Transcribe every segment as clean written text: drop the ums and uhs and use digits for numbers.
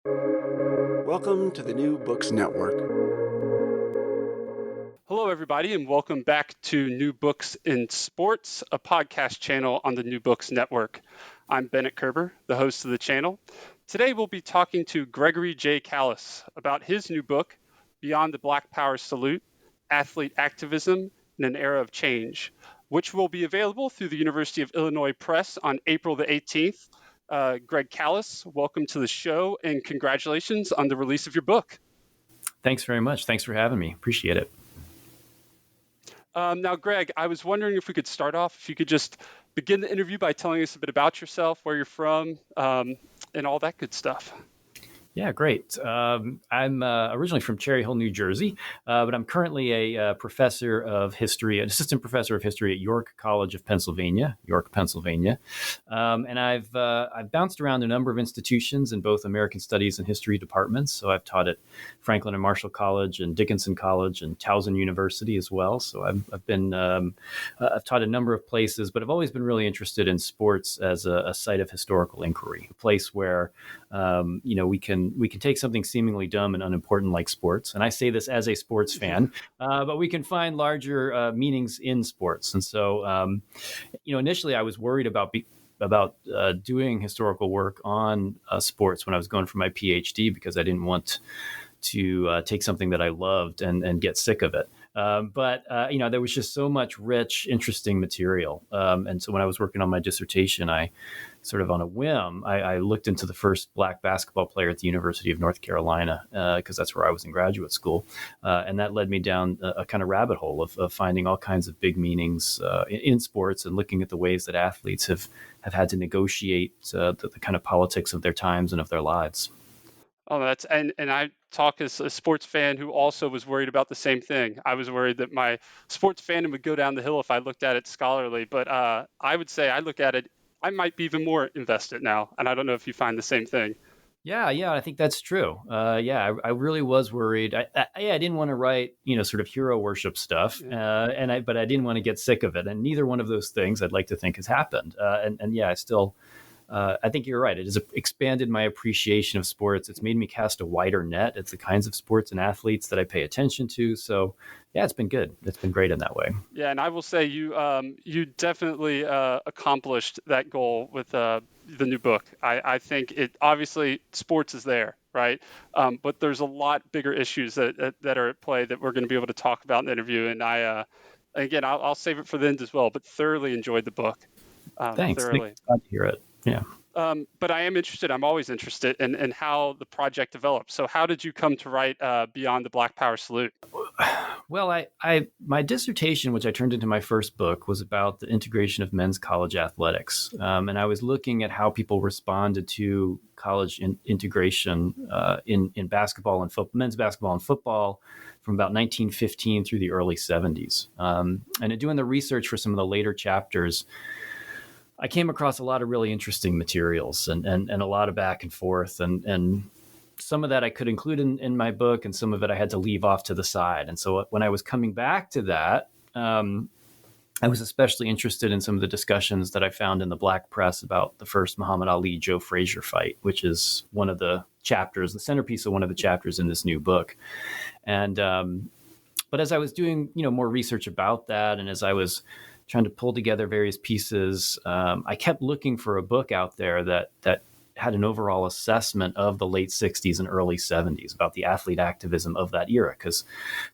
Welcome to the New Books Network. Hello, everybody, and welcome back to New Books in Sports, a podcast channel on the New Books Network. I'm Bennett Kerber, the host of the channel. Today, we'll be talking to Gregory J. Kaliss about his new book, Beyond the Black Power Salute, Athlete Activism in an Era of Change, which will be available through the University of Illinois Press on April the 18th. Greg Kaliss, welcome to the show, and congratulations on the release of your book. Thanks very much. Thanks for having me. Appreciate it. Now, Greg, I was wondering if we could start off, if you could just begin the interview by telling us a bit about yourself, where you're from, and all that good stuff. Yeah, great. I'm originally from Cherry Hill, New Jersey, but I'm currently a professor of history, an assistant professor of history at York College of Pennsylvania, York, Pennsylvania. And I've bounced around a number of institutions in both American Studies and History departments. So I've taught at Franklin and Marshall College and Dickinson College and Towson University as well. So I've taught a number of places, but I've always been really interested in sports as a site of historical inquiry, a place where we can take something seemingly dumb and unimportant like sports, and I say this as a sports fan, but we can find larger meanings in sports. And so, initially I was worried about doing historical work on sports when I was going for my PhD, because I didn't want to take something that I loved and get sick of it. But there was just so much rich, interesting material. And so when I was working on my dissertation, I sort of on a whim, I looked into the first Black basketball player at the University of North Carolina, because that's where I was in graduate school. And that led me down a kind of rabbit hole of finding all kinds of big meanings in sports, and looking at the ways that athletes have had to negotiate the kind of politics of their times and of their lives. Oh, and I talk as a sports fan who also was worried about the same thing. I was worried that my sports fandom would go down the hill if I looked at it scholarly, but I would say I look at it, I might be even more invested now, and I don't know if you find the same thing. Yeah, I think that's true. I really was worried. I didn't want to write, sort of hero worship stuff, but I didn't want to get sick of it, and neither one of those things I'd like to think has happened. I think you're right. It has expanded my appreciation of sports. It's made me cast a wider net. It's the kinds of sports and athletes that I pay attention to. So, yeah, it's been good. It's been great in that way. Yeah, and I will say you definitely accomplished that goal with the new book. I think it obviously sports is there, right? But there's a lot bigger issues that are at play that we're going to be able to talk about in the interview. And I'll save it for the end as well. But thoroughly enjoyed the book. Thanks. Thoroughly. Glad to hear it. Yeah. But I am interested. I'm always interested in how the project developed. So how did you come to write Beyond the Black Power Salute? Well, my dissertation, which I turned into my first book, was about the integration of men's college athletics. And I was looking at how people responded to college integration in basketball and men's basketball and football from about 1915 through the early 70s. And in doing the research for some of the later chapters, I came across a lot of really interesting materials and a lot of back and forth, and some of that I could include in my book, and some of it I had to leave off to the side. And so when I was coming back to that, I was especially interested in some of the discussions that I found in the Black press about the first Muhammad Ali-Joe Frazier fight, which is one of the chapters, the centerpiece of one of the chapters in this new book. And but as I was doing more research about that, and as I was trying to pull together various pieces, I kept looking for a book out there that had an overall assessment of the late 60s and early 70s about the athlete activism of that era, because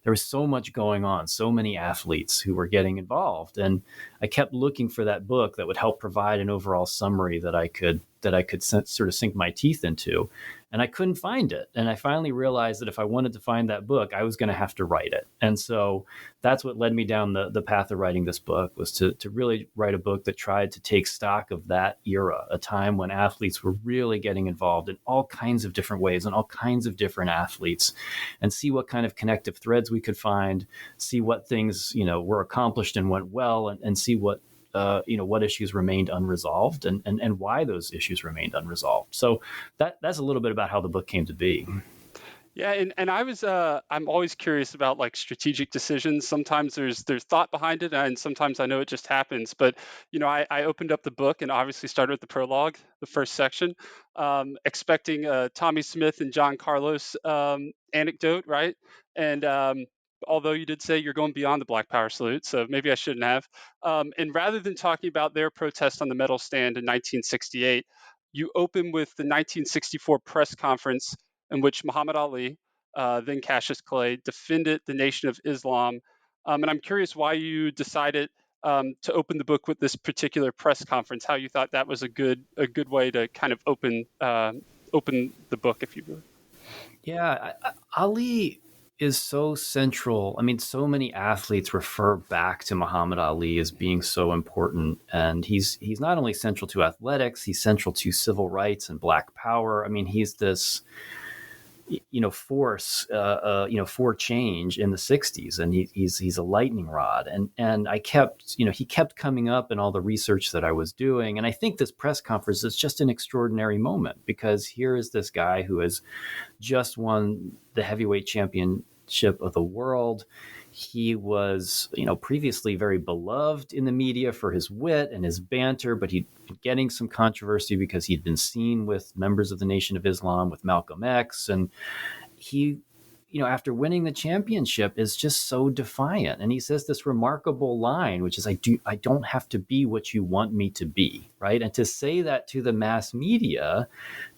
there was so much going on, so many athletes who were getting involved. And I kept looking for that book that would help provide an overall summary that I could sort of sink my teeth into. And I couldn't find it. And I finally realized that if I wanted to find that book, I was going to have to write it. And so that's what led me down the path of writing this book, was to really write a book that tried to take stock of that era, a time when athletes were really getting involved in all kinds of different ways and all kinds of different athletes, and see what kind of connective threads we could find, see what things, were accomplished and went well, and see what issues remained unresolved and why those issues remained unresolved. So that's a little bit about how the book came to be. Yeah, and I'm always curious about like strategic decisions. Sometimes there's thought behind it, and sometimes I know it just happens. But I opened up the book and obviously started with the prologue, the first section, expecting Tommy Smith and John Carlos anecdote, right? And although you did say you're going beyond the Black Power salute, so maybe I shouldn't have. And rather than talking about their protest on the medal stand in 1968, you open with the 1964 press conference in which Muhammad Ali, then Cassius Clay, defended the Nation of Islam. And I'm curious why you decided to open the book with this particular press conference. How you thought that was a good way to kind of open the book, if you will. Yeah, Ali is so central. I mean, so many athletes refer back to Muhammad Ali as being so important, and he's not only central to athletics, he's central to civil rights and Black Power. I mean, he's this force for change in the 60s, and he's a lightning rod, and I kept he kept coming up in all the research that I was doing. And I think this press conference is just an extraordinary moment, because here is this guy who has just won the heavyweight championship of the world. He was, previously very beloved in the media for his wit and his banter, but he'd been getting some controversy because he'd been seen with members of the Nation of Islam, with Malcolm X. And he, after winning the championship, is just so defiant. And he says this remarkable line, which is, I don't have to be what you want me to be, right? And to say that to the mass media,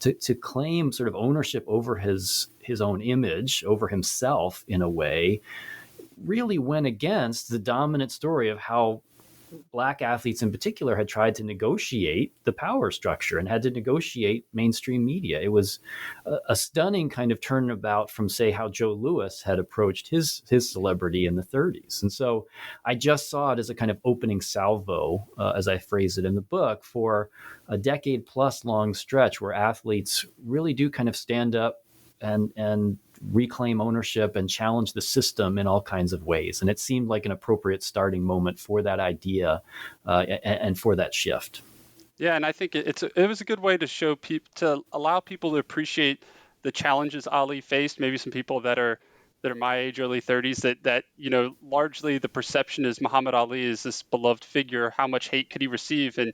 to claim sort of ownership over his own image, over himself in a way, really went against the dominant story of how Black athletes in particular had tried to negotiate the power structure and had to negotiate mainstream media. It was a stunning kind of turnabout from, say, how Joe Louis had approached his celebrity in the 30s. And so I just saw it as a kind of opening salvo, as I phrase it in the book, for a decade plus long stretch where athletes really do kind of stand up and reclaim ownership and challenge the system in all kinds of ways. And it seemed like an appropriate starting moment for that idea and for that shift. Yeah, and I think it was a good way to show people, to allow people to appreciate the challenges Ali faced. Maybe some people that are my age, early 30s, that largely the perception is Muhammad Ali is this beloved figure. How much hate could he receive? And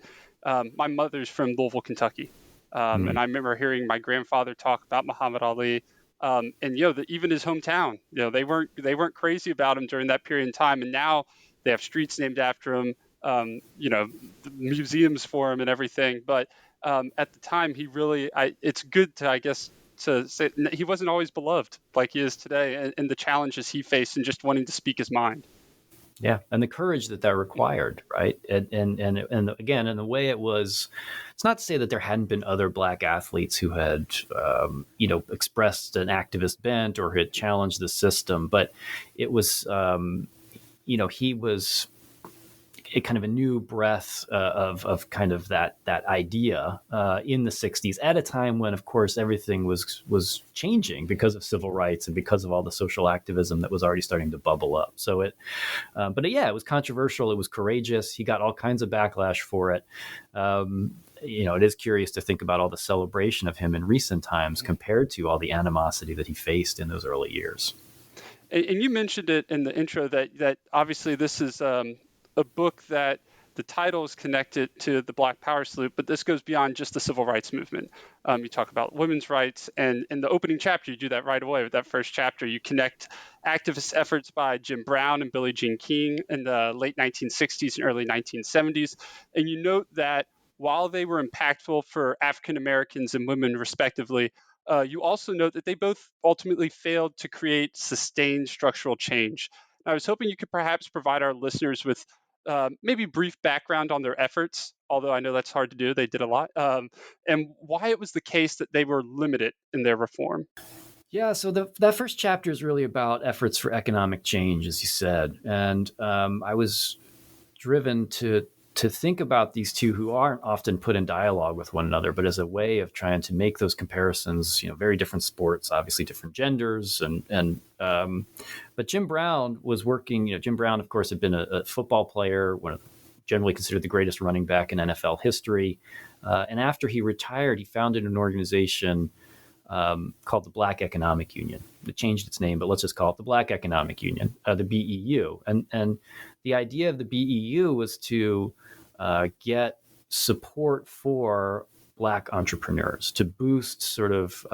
my mother's from Louisville, Kentucky, and I remember hearing my grandfather talk about Muhammad Ali. And even his hometown, they weren't crazy about him during that period in time, and now they have streets named after him, museums for him and everything. But at the time, it's good to, I guess, to say he wasn't always beloved like he is today, and the challenges he faced and just wanting to speak his mind. Yeah, and the courage that required, right? And again, in the way it was, it's not to say that there hadn't been other Black athletes who had, expressed an activist bent or had challenged the system, but it was, he was kind of a new breath of kind of that idea in the 60s, at a time when, of course, everything was changing because of civil rights and because of all the social activism that was already starting to bubble up. So it was controversial. It was courageous. He got all kinds of backlash for it. It is curious to think about all the celebration of him in recent times compared to all the animosity that he faced in those early years. And you mentioned it in the intro that obviously this is a book that the title is connected to the Black Power salute, but this goes beyond just the civil rights movement. You talk about women's rights, and in the opening chapter, you do that right away with that first chapter. You connect activist efforts by Jim Brown and Billie Jean King in the late 1960s and early 1970s, and you note that while they were impactful for African Americans and women respectively, you also note that they both ultimately failed to create sustained structural change. I was hoping you could perhaps provide our listeners with maybe brief background on their efforts, although I know that's hard to do. They did a lot, and why it was the case that they were limited in their reform. Yeah, so that first chapter is really about efforts for economic change, as you said. And I was driven to think about these two who aren't often put in dialogue with one another, but as a way of trying to make those comparisons, very different sports, obviously different genders. But Jim Brown was working, Jim Brown, of course, had been a football player, generally considered the greatest running back in NFL history. And after he retired, he founded an organization called the Black Economic Union. It changed its name, but let's just call it the Black Economic Union, the BEU. And the idea of the BEU was to get support for Black entrepreneurs, to boost sort of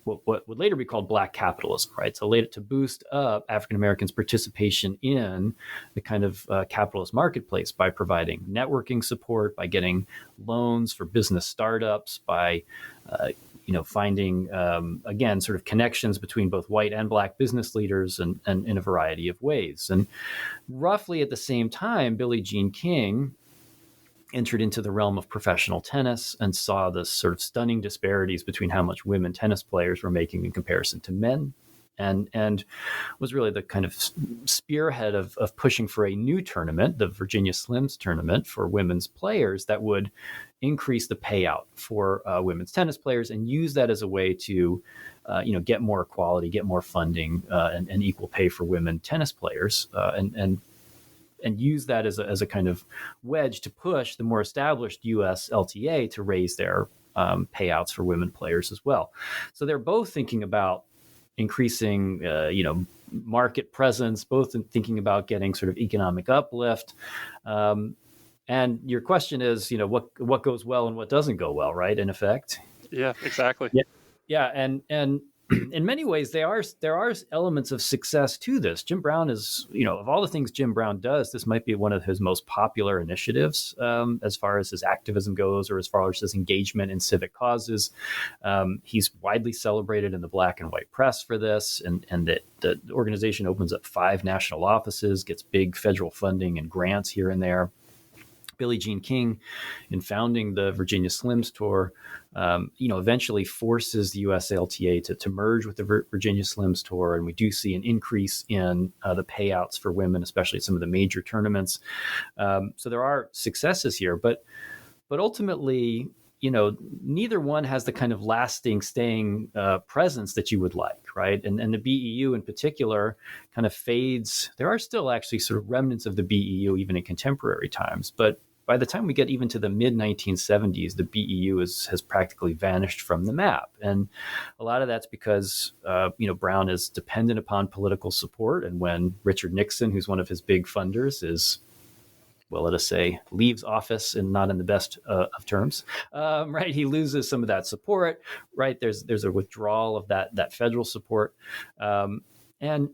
what would later be called Black capitalism, right? So later to boost up African Americans' participation in the kind of capitalist marketplace by providing networking support, by getting loans for business startups, by finding, again, sort of connections between both white and Black business leaders and in a variety of ways. And roughly at the same time, Billie Jean King entered into the realm of professional tennis and saw the sort of stunning disparities between how much women tennis players were making in comparison to men, and was really the kind of spearhead of pushing for a new tournament, the Virginia Slims tournament for women's players, that would increase the payout for women's tennis players and use that as a way to get more equality, get more funding, and equal pay for women tennis players, and use that as a kind of wedge to push the more established U.S. LTA to raise their payouts for women players as well. So they're both thinking about increasing, market presence, both in thinking about getting sort of economic uplift. And your question is, what goes well and what doesn't go well, right? In effect. Yeah, exactly. Yeah, and in many ways, there are elements of success to this. Jim Brown is, of all the things Jim Brown does, this might be one of his most popular initiatives as far as his activism goes, or as far as his engagement in civic causes. He's widely celebrated in the Black and white press for this, and the organization opens up 5 national offices, gets big federal funding and grants here and there. Billie Jean King, in founding the Virginia Slims Tour, eventually forces the US LTA to merge with the Virginia Slims Tour, and we do see an increase in the payouts for women, especially at some of the major tournaments. So there are successes here, but ultimately, neither one has the kind of lasting, staying presence that you would like, right? And the BEU in particular kind of fades. There are still actually sort of remnants of the BEU even in contemporary times, but by the time we get even to the mid-1970s, the BEU has practically vanished from the map. And a lot of that's because, Brown is dependent upon political support. And when Richard Nixon, who's one of his big funders, let us say, leaves office and not in the best of terms, right? He loses some of that support, right? There's a withdrawal of that federal support. And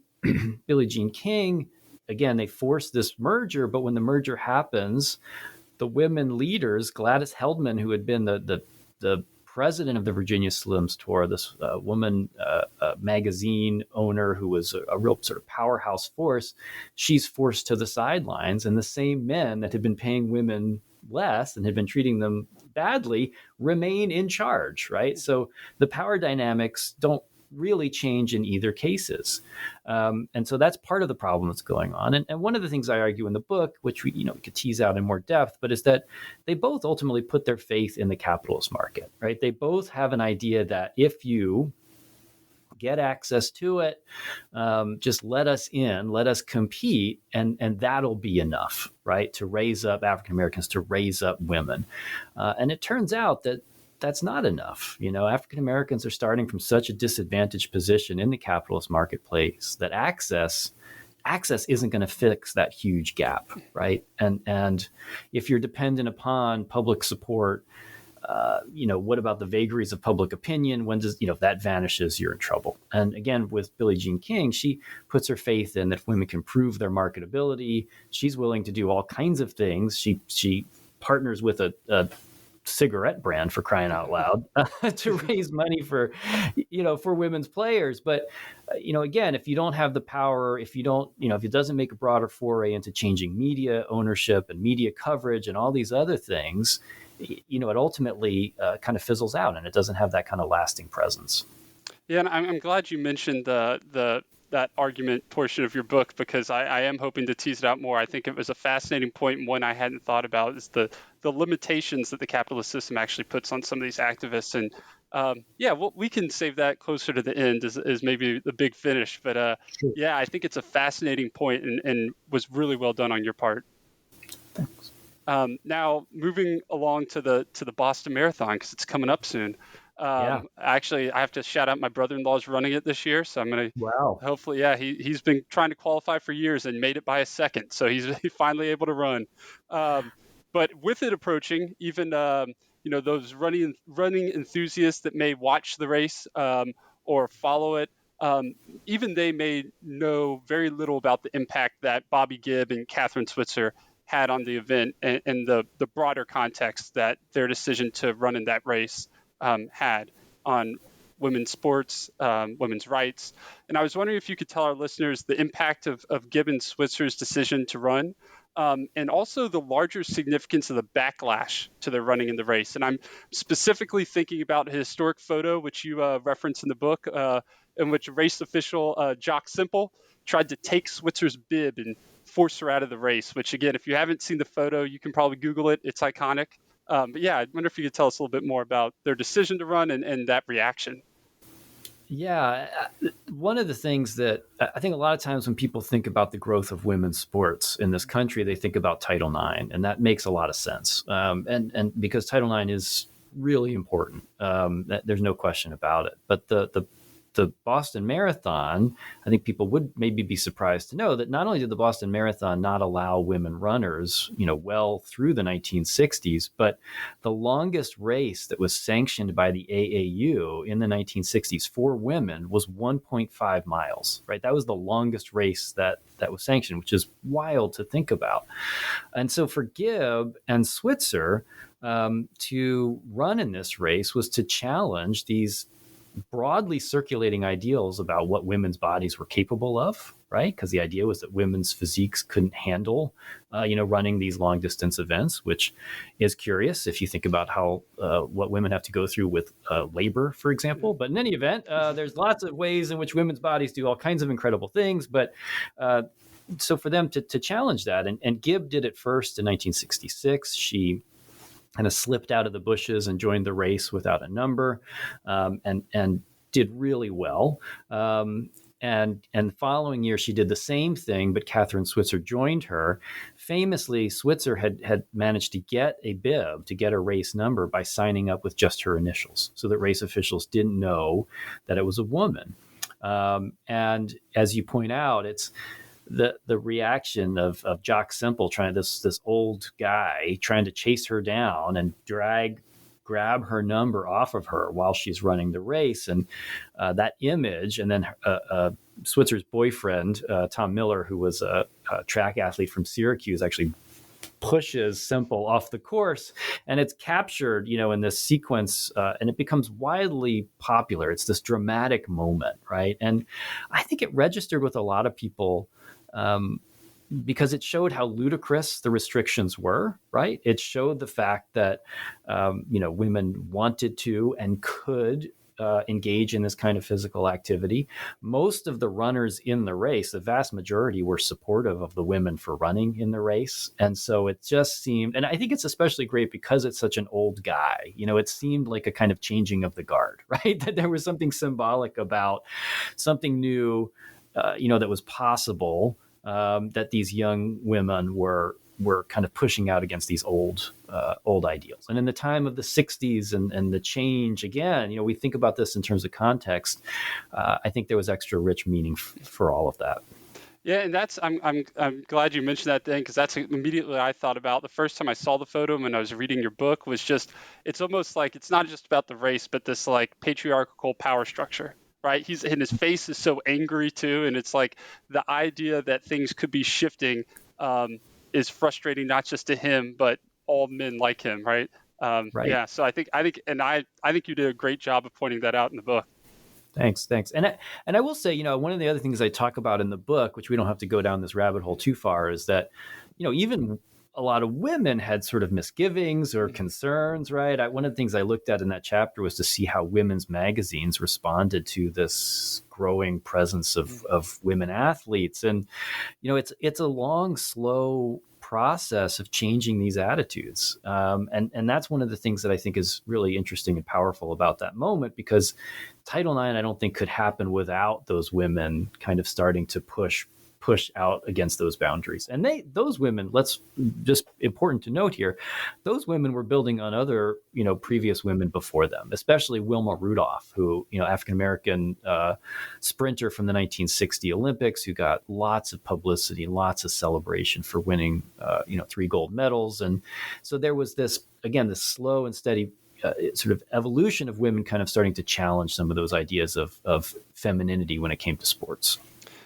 Billie Jean King, again, they force this merger, but when the merger happens, the women leaders, Gladys Heldman, who had been the president of the Virginia Slims Tour, this woman magazine owner who was a real sort of powerhouse force, she's forced to the sidelines. And the same men that had been paying women less and had been treating them badly remain in charge, right? So the power dynamics don't really change in either cases. And so that's part of the problem that's going on. And one of the things I argue in the book, which we could tease out in more depth, but is that they both ultimately put their faith in the capitalist market, right? They both have an idea that if you get access to it, just let us in, let us compete, and that'll be enough, right? To raise up African Americans, to raise up women. And it turns out that that's not enough. African Americans are starting from such a disadvantaged position in the capitalist marketplace that access isn't going to fix that huge gap, right? And if you're dependent upon public support, what about the vagaries of public opinion? When does, if that vanishes, you're in trouble. And again, with Billie Jean King, she puts her faith in that if women can prove their marketability, she's willing to do all kinds of things. She partners with a cigarette brand, for crying out loud, to raise money for women's players. But again, if you don't have the power, if it doesn't make a broader foray into changing media ownership and media coverage and all these other things, it ultimately kind of fizzles out, and it doesn't have that kind of lasting presence. Yeah, and I'm glad you mentioned that argument portion of your book, because I am hoping to tease it out more. I think it was a fascinating point, and one I hadn't thought about is the limitations that the capitalist system actually puts on some of these activists. And we can save that closer to the end as maybe the big finish. But Sure. Yeah, I think it's a fascinating point and was really well done on your part. Thanks. Now moving along to the Boston Marathon, because it's coming up soon. Yeah. Actually, I have to shout out my brother-in-law's running it this year, so I'm gonna Wow. hopefully, yeah, he's been trying to qualify for years and made it by a second, so he's finally able to run. Um, but with it approaching, even those running enthusiasts that may watch the race or follow it, um, even they may know very little about the impact that Bobby Gibb and Catherine Switzer had on the event and the broader context that their decision to run in that race had on women's sports, women's rights. And I was wondering if you could tell our listeners the impact of Gibb and Switzer's decision to run, and also the larger significance of the backlash to their running in the race. And I'm specifically thinking about a historic photo, which you reference in the book, in which race official Jock Simple tried to take Switzer's bib and force her out of the race, which, again, if you haven't seen the photo, you can probably Google it. It's iconic. But yeah, I wonder if you could tell us a little bit more about their decision to run and that reaction. Yeah, one of the things that I think a lot of times when people think about the growth of women's sports in this country, they think about Title IX, and that makes a lot of sense. And because Title IX is really important, there's no question about it. But the Boston Marathon, I think people would maybe be surprised to know that not only did the Boston Marathon not allow women runners, well through the 1960s, but the longest race that was sanctioned by the AAU in the 1960s for women was 1.5 miles, right? That was the longest race that was sanctioned, which is wild to think about. And so for Gibb and Switzer to run in this race was to challenge these broadly circulating ideals about what women's bodies were capable of, right? Because the idea was that women's physiques couldn't handle, running these long distance events, which is curious if you think about how what women have to go through with labor, for example. But in any event, there's lots of ways in which women's bodies do all kinds of incredible things. But so for them to challenge that, and Gibb did it first in 1966. She kind of slipped out of the bushes and joined the race without a number, and did really well. And the following year, she did the same thing, but Catherine Switzer joined her. Famously, Switzer had managed to get a bib, to get a race number by signing up with just her initials, so that race officials didn't know that it was a woman. And as you point out, it's the reaction of Jock Simple this old guy trying to chase her down and grab her number off of her while she's running the race, and that image, and then Switzer's boyfriend Tom Miller, who was a track athlete from Syracuse, actually pushes Simple off the course, and it's captured, in this sequence, and it becomes widely popular. It's this dramatic moment, right? And I think it registered with a lot of people. Because it showed how ludicrous the restrictions were, right? It showed the fact that, women wanted to and could engage in this kind of physical activity. Most of the runners in the race, the vast majority, were supportive of the women for running in the race. And so it just seemed, and I think it's especially great because it's such an old guy, it seemed like a kind of changing of the guard, right? That there was something symbolic about something new, that was possible, that these young women were kind of pushing out against these old ideals. And in the time of the 60s and the change, again, we think about this in terms of context. I think there was extra rich meaning for all of that. Yeah, and I'm glad you mentioned that thing, because that's immediately what I thought about the first time I saw the photo when I was reading your book. Was just, it's almost like it's not just about the race, but this like patriarchal power structure. Right, and his face is so angry too, and it's like the idea that things could be shifting is frustrating, not just to him, but all men like him. Right. Right. Yeah. So I think you did a great job of pointing that out in the book. Thanks. And I will say, one of the other things I talk about in the book, which we don't have to go down this rabbit hole too far, is that, even a lot of women had sort of misgivings or concerns, right? One of the things I looked at in that chapter was to see how women's magazines responded to this growing presence of women athletes. And, it's a long, slow process of changing these attitudes. And that's one of the things that I think is really interesting and powerful about that moment, because Title IX, I don't think, could happen without those women kind of starting to push push out against those boundaries. And those women, let's just important to note here, those women were building on other, previous women before them, especially Wilma Rudolph, who, African-American sprinter from the 1960 Olympics, who got lots of publicity, lots of celebration for winning, 3 gold medals. And so there was this slow and steady sort of evolution of women kind of starting to challenge some of those ideas of femininity when it came to sports.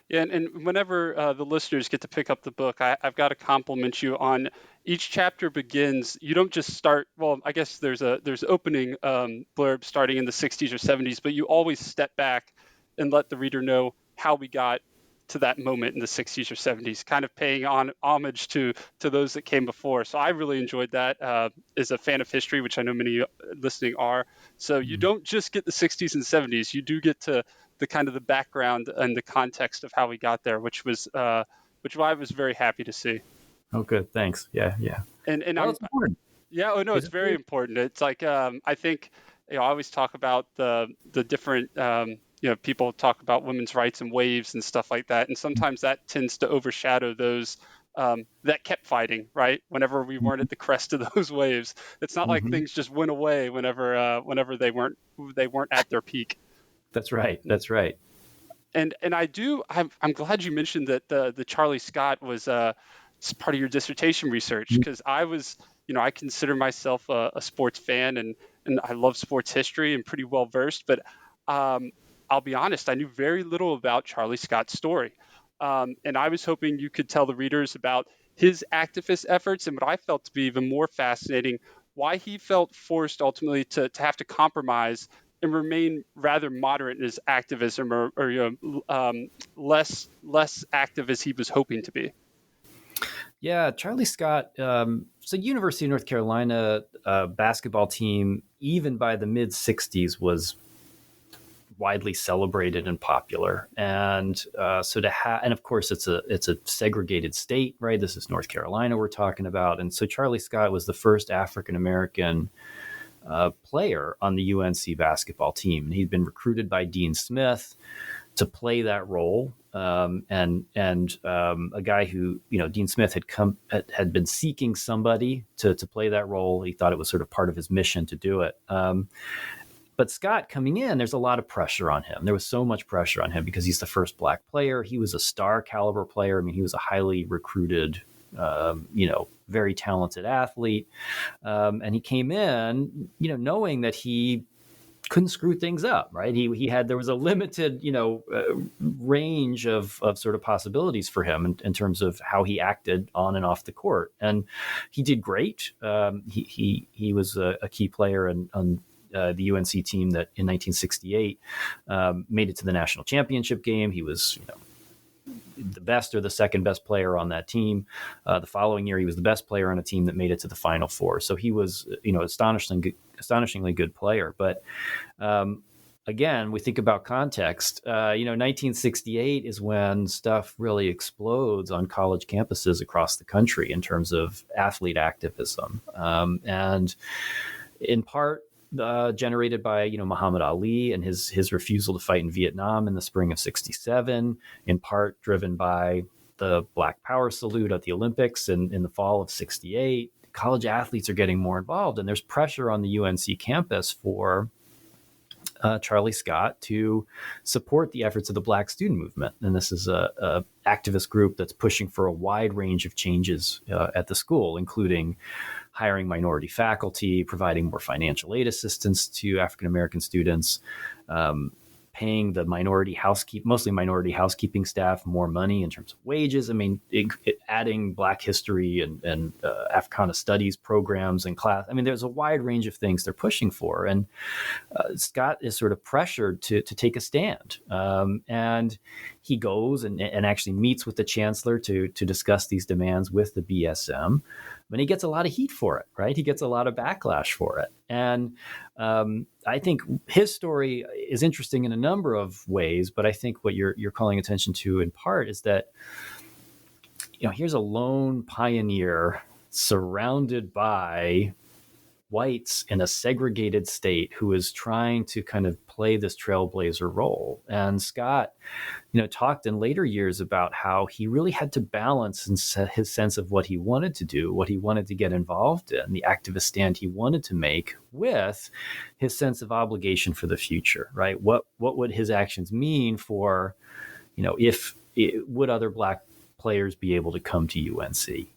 Yeah, and whenever the listeners get to pick up the book, I've got to compliment you on each chapter begins. You don't just start. Well, I guess there's opening blurb starting in the 60s or 70s, but you always step back and let the reader know how we got to that moment in the 60s or 70s, kind of paying homage to those that came before. So I really enjoyed that as a fan of history, which I know many listening are. So you don't just get the 60s and 70s, you do get to the kind of the background and the context of how we got there, which I was very happy to see. Oh, good. Thanks. Yeah. And it's important. Yeah. Oh no, it's very important. It's like I think I always talk about the different people talk about women's rights and waves and stuff like that, and sometimes that tends to overshadow those that kept fighting, right? Whenever we weren't at the crest of those waves, it's not like things just went away whenever they weren't at their peak. That's right. And I'm glad you mentioned that the Charlie Scott was part of your dissertation research, because I consider myself a sports fan and I love sports history and pretty well versed, but I'll be honest, I knew very little about Charlie Scott's story. And I was hoping you could tell the readers about his activist efforts and what I felt to be even more fascinating, why he felt forced ultimately to have to compromise and remain rather moderate in his activism or less active as he was hoping to be. Yeah, Charlie Scott, so University of North Carolina basketball team, even by the mid 60s, was widely celebrated and popular. And and of course it's a segregated state, right? This is North Carolina we're talking about. And so Charlie Scott was the first African-American player on the UNC basketball team. And he'd been recruited by Dean Smith to play that role. And a guy who, Dean Smith had been seeking somebody to play that role. He thought it was sort of part of his mission to do it. But Scott coming in, there's a lot of pressure on him. There was so much pressure on him because he's the first Black player. He was a star caliber player. I mean, he was a highly recruited, very talented athlete. And he came in, knowing that he couldn't screw things up, right? There was a limited, range of sort of possibilities for him in terms of how he acted on and off the court. And he did great. He was a key player on the UNC team that in 1968 made it to the national championship game. He was, the best or the second best player on that team. The following year, he was the best player on a team that made it to the Final Four. So he was, astonishingly good player. But again, we think about context. 1968 is when stuff really explodes on college campuses across the country in terms of athlete activism, and in part generated by Muhammad Ali and his refusal to fight in Vietnam in the spring of '67, in part driven by the Black Power salute at the Olympics in the fall of '68. College athletes are getting more involved, and there's pressure on the UNC campus for Charlie Scott to support the efforts of the Black student movement. And this is a activist group that's pushing for a wide range of changes at the school, including hiring minority faculty, providing more financial aid assistance to African-American students, paying the mostly minority housekeeping staff more money in terms of wages. I mean, adding Black history and Africana studies programs and class. I mean, there's a wide range of things they're pushing for. And Scott is sort of pressured to take a stand. And he goes and actually meets with the chancellor to discuss these demands with the BSM. But he gets a lot of heat for it, right? He gets a lot of backlash for it. And I think his story is interesting in a number of ways, but I think what you're calling attention to in part is that, here's a lone pioneer surrounded by whites in a segregated state who is trying to kind of play this trailblazer role. And Scott, talked in later years about how he really had to balance his sense of what he wanted to do, what he wanted to get involved in, the activist stand he wanted to make, with his sense of obligation for the future, right? What would his actions mean for, if would other Black players be able to come to UNC?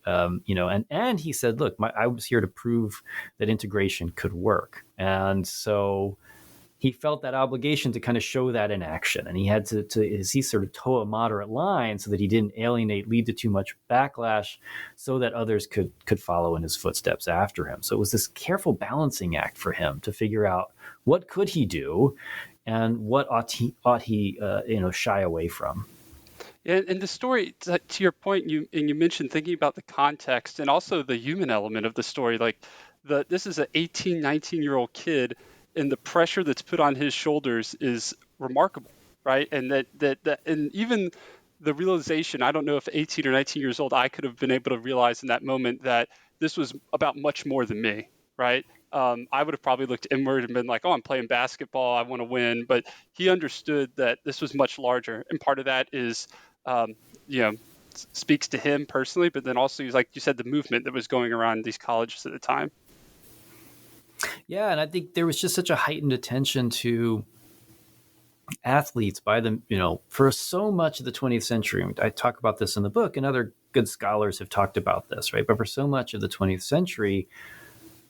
And he said, look, I was here to prove that integration could work. And so he felt that obligation to kind of show that in action. And he had to sort of toe a moderate line so that he didn't lead to too much backlash, so that others could follow in his footsteps after him. So it was this careful balancing act for him to figure out what could he do and what ought he shy away from. And the story, to your point, you mentioned thinking about the context and also the human element of the story. Like this is an 18, 19-year-old kid, and the pressure that's put on his shoulders is remarkable, right? And that and even the realization, I don't know if 18 or 19 years old, I could have been able to realize in that moment that this was about much more than me, right? I would have probably looked inward and been like, oh, I'm playing basketball, I want to win. But he understood that this was much larger. And part of that is, speaks to him personally, but then also, like you said, the movement that was going around these colleges at the time. Yeah, and I think there was just such a heightened attention to athletes by them, for so much of the 20th century. I talk about this in the book, and other good scholars have talked about this, right? But for so much of the 20th century,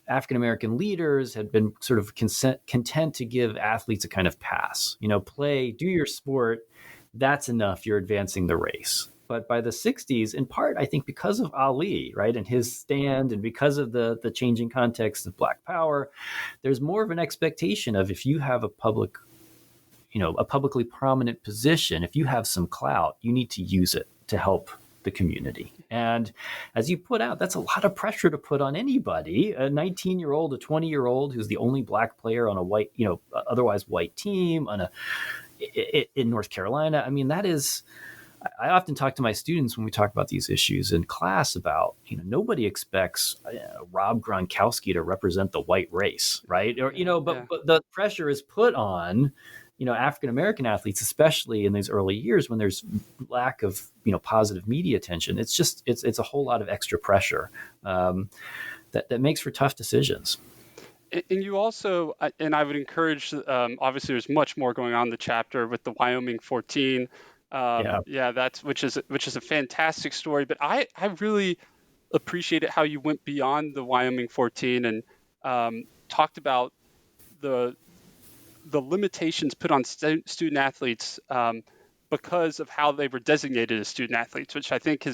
African-American leaders had been sort of content to give athletes a kind of pass. Play, do your sport, that's enough, you're advancing the race. But by the 60s, in part, I think because of Ali, right, and his stand, and because of the changing context of Black power, there's more of an expectation of, if you have a publicly prominent position, if you have some clout, you need to use it to help the community. And as you put out, that's a lot of pressure to put on anybody, a 19-year-old, a 20-year-old who's the only Black player on a white, otherwise white team in North Carolina. I mean, I often talk to my students when we talk about these issues in class about, nobody expects Rob Gronkowski to represent the white race, right? Or, but the pressure is put on, African-American athletes, especially in these early years when there's lack of, positive media attention. It's just, it's a whole lot of extra pressure that makes for tough decisions. And you also, and I would encourage, obviously there's much more going on in the chapter with the Wyoming 14. Which is a fantastic story. But I really appreciated how you went beyond the Wyoming 14 and talked about the limitations put on student athletes because of how they were designated as student athletes, which I think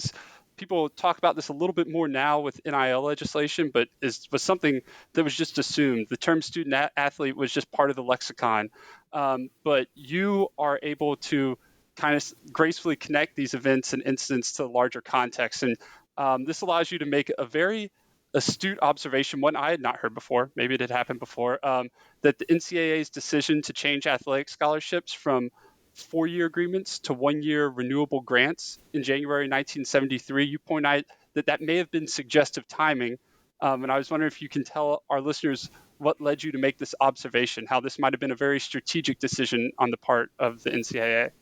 people talk about this a little bit more now with NIL legislation, but was something that was just assumed. The term student athlete was just part of the lexicon. But you are able to kind of gracefully connect these events and incidents to larger context. And this allows you to make a very astute observation, one I had not heard before, maybe it had happened before, that the NCAA's decision to change athletic scholarships from 4-year agreements to 1-year renewable grants in January 1973, you point out that may have been suggestive timing. And I was wondering if you can tell our listeners what led you to make this observation, how this might have been a very strategic decision on the part of the NCAA.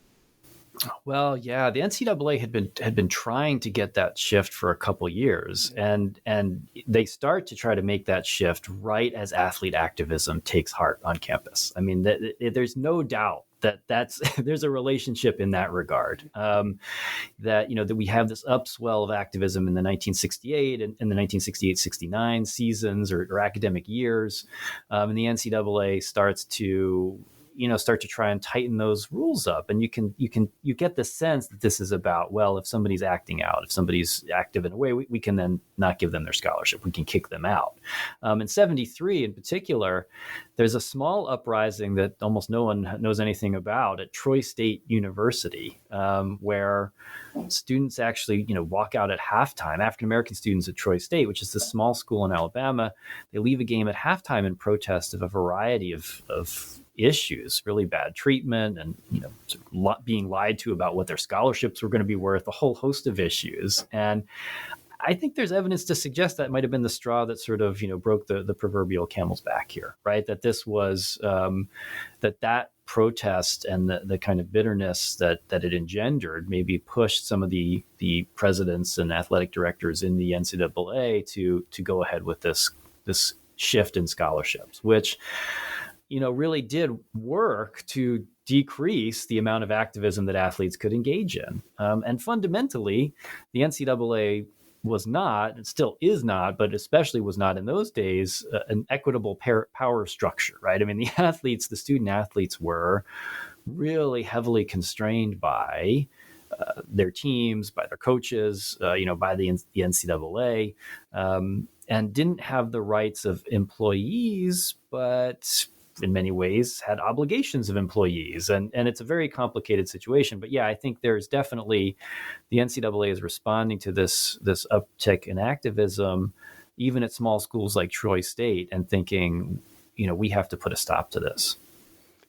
Well, yeah, the NCAA had been trying to get that shift for a couple years, and they start to try to make that shift right as athlete activism takes heart on campus. I mean, there's no doubt that there's a relationship in that regard. That we have this upswell of activism in the 1968 and in the 1968-69 seasons or academic years, and the NCAA starts to try and tighten those rules up. And you get the sense that this is about, well, if somebody's acting out, if somebody's active in a way, we can then not give them their scholarship. We can kick them out. In 73 in particular, there's a small uprising that almost no one knows anything about at Troy State University, where students actually, walk out at halftime. African-American students at Troy State, which is the small school in Alabama, they leave a game at halftime in protest of a variety of issues, really bad treatment and, being lied to about what their scholarships were going to be worth, a whole host of issues. And I think there's evidence to suggest that might have been the straw that sort of, broke the proverbial camel's back here, right? That this was that protest and the kind of bitterness that it engendered maybe pushed some of the presidents and athletic directors in the NCAA to go ahead with this shift in scholarships, which really did work to decrease the amount of activism that athletes could engage in. And fundamentally, the NCAA was not, and still is not, but especially was not in those days, an equitable power structure, right? I mean, the student athletes were really heavily constrained by their teams, by their coaches, by the NCAA, and didn't have the rights of employees, but in many ways had obligations of employees. And it's a very complicated situation. But yeah, I think there's definitely the NCAA is responding to this uptick in activism, even at small schools like Troy State, and thinking, we have to put a stop to this.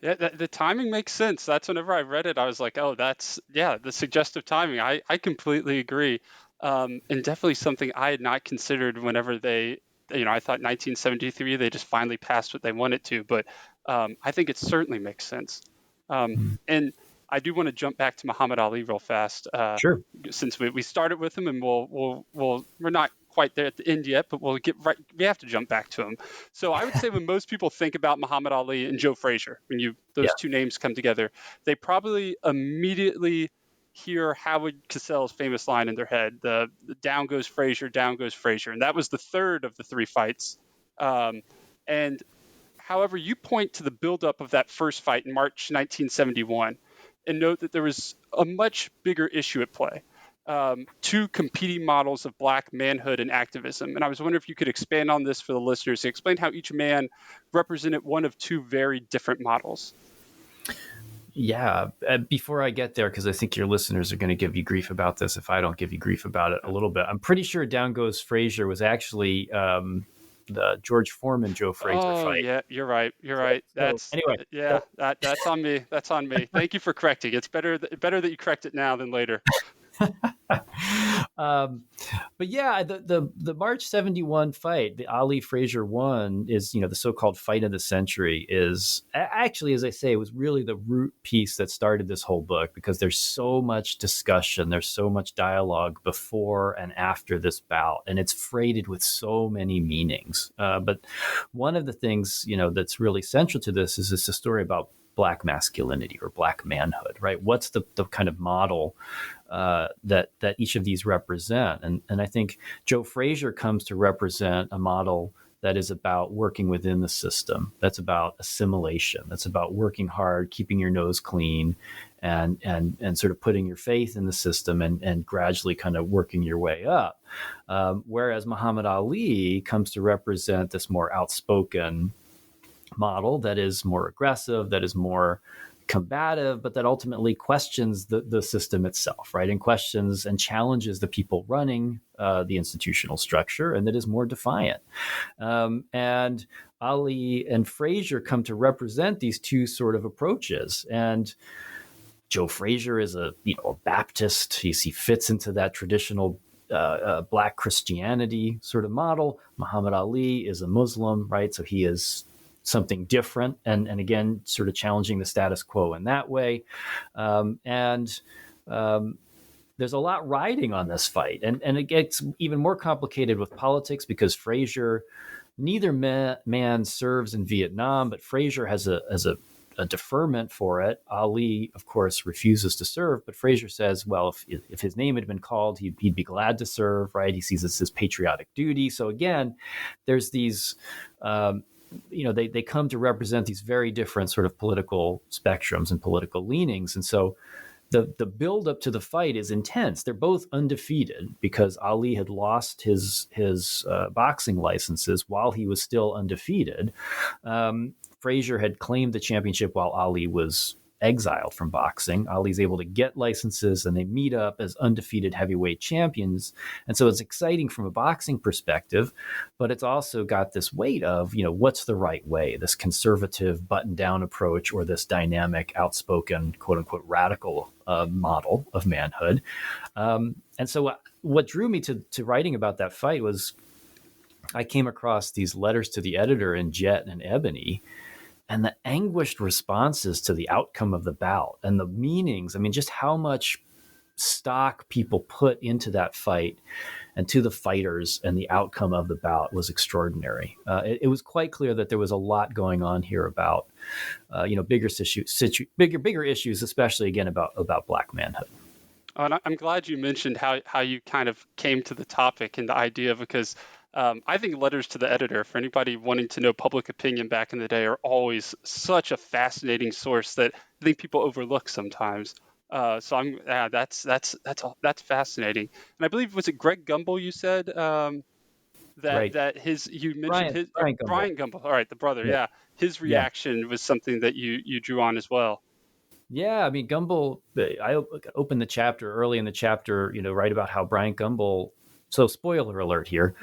Yeah, the timing makes sense. That's whenever I read it, I was like, oh, the suggestive timing. I completely agree. And definitely something I had not considered whenever they, I thought 1973, they just finally passed what they wanted to. But I think it certainly makes sense. And I do want to jump back to Muhammad Ali real fast. Sure. Since we started with him, and we're not quite there at the end yet, but we have to jump back to him. So I would say when most people think about Muhammad Ali and Joe Frazier, when those two names come together, they probably immediately hear Howard Cosell's famous line in their head, the down goes Frazier, and that was the third of the three fights. And however, you point to the buildup of that first fight in March 1971 and note that there was a much bigger issue at play. Two competing models of Black manhood and activism. And I was wondering if you could expand on this for the listeners, explain how each man represented one of two very different models. Yeah. Before I get there, because I think your listeners are going to give you grief about this if I don't give you grief about it a little bit. I'm pretty sure Down Goes Frazier was actually the George Foreman Joe Frazier fight. Oh, yeah, you're right. Anyway. That's on me. That's on me. Thank you for correcting. It's better that you correct it now than later. But yeah, the March 71 fight, the Ali Frazier one, is the so-called fight of the century. Is actually, as I say, it was really the root piece that started this whole book, because there's so much discussion, there's so much dialogue before and after this bout, and it's freighted with so many meanings. But one of the things that's really central to this is a story about Black masculinity or Black manhood, right? What's the kind of model that each of these represent? And I think Joe Frazier comes to represent a model that is about working within the system. That's about assimilation. That's about working hard, keeping your nose clean, and sort of putting your faith in the system and gradually kind of working your way up. Whereas Muhammad Ali comes to represent this more outspoken model that is more aggressive, that is more combative, but that ultimately questions the system itself, right? And questions and challenges the people running the institutional structure, and that is more defiant. And Ali and Frazier come to represent these two sort of approaches. And Joe Frazier is a Baptist. He fits into that traditional Black Christianity sort of model. Muhammad Ali is a Muslim, right? So he is something different, and again, sort of challenging the status quo in that way. And there's a lot riding on this fight, and it gets even more complicated with politics, because Frazier, neither man serves in Vietnam, but Frazier has a deferment for it. Ali, of course, refuses to serve, but Frazier says, well, if his name had been called, he'd be glad to serve, right? He sees this as patriotic duty. So again, there's these they come to represent these very different sort of political spectrums and political leanings. And so the build up to the fight is intense. They're both undefeated, because Ali had lost his boxing licenses while he was still undefeated. Frazier had claimed the championship while Ali was exiled from boxing. Ali's able to get licenses and they meet up as undefeated heavyweight champions. And so it's exciting from a boxing perspective, but it's also got this weight of, what's the right way, this conservative button down approach or this dynamic, outspoken, quote unquote, radical model of manhood. And so what drew me to writing about that fight was I came across these letters to the editor in Jet and Ebony, and the anguished responses to the outcome of the bout and the meanings. I mean, just how much stock people put into that fight and to the fighters and the outcome of the bout was extraordinary. It was quite clear that there was a lot going on here about, bigger issues, especially again about Black manhood. Oh, and I'm glad you mentioned how you kind of came to the topic and the idea, because I think letters to the editor, for anybody wanting to know public opinion back in the day, are always such a fascinating source that I think people overlook sometimes. So that's fascinating. And I believe, was it Greg Gumbel you said Right. you mentioned Brian Gumbel. All right, the brother. Yeah. His reaction was something that you drew on as well. Yeah, I mean, Gumbel, I opened the chapter early in the chapter, write about how Brian Gumbel, so spoiler alert here,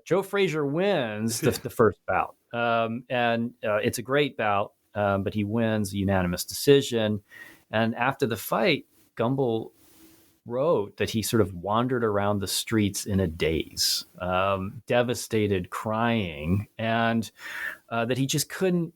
Joe Frazier wins the first bout. And it's a great bout, but he wins a unanimous decision. And after the fight, Gumbel wrote that he sort of wandered around the streets in a daze, devastated, crying, and that he just couldn't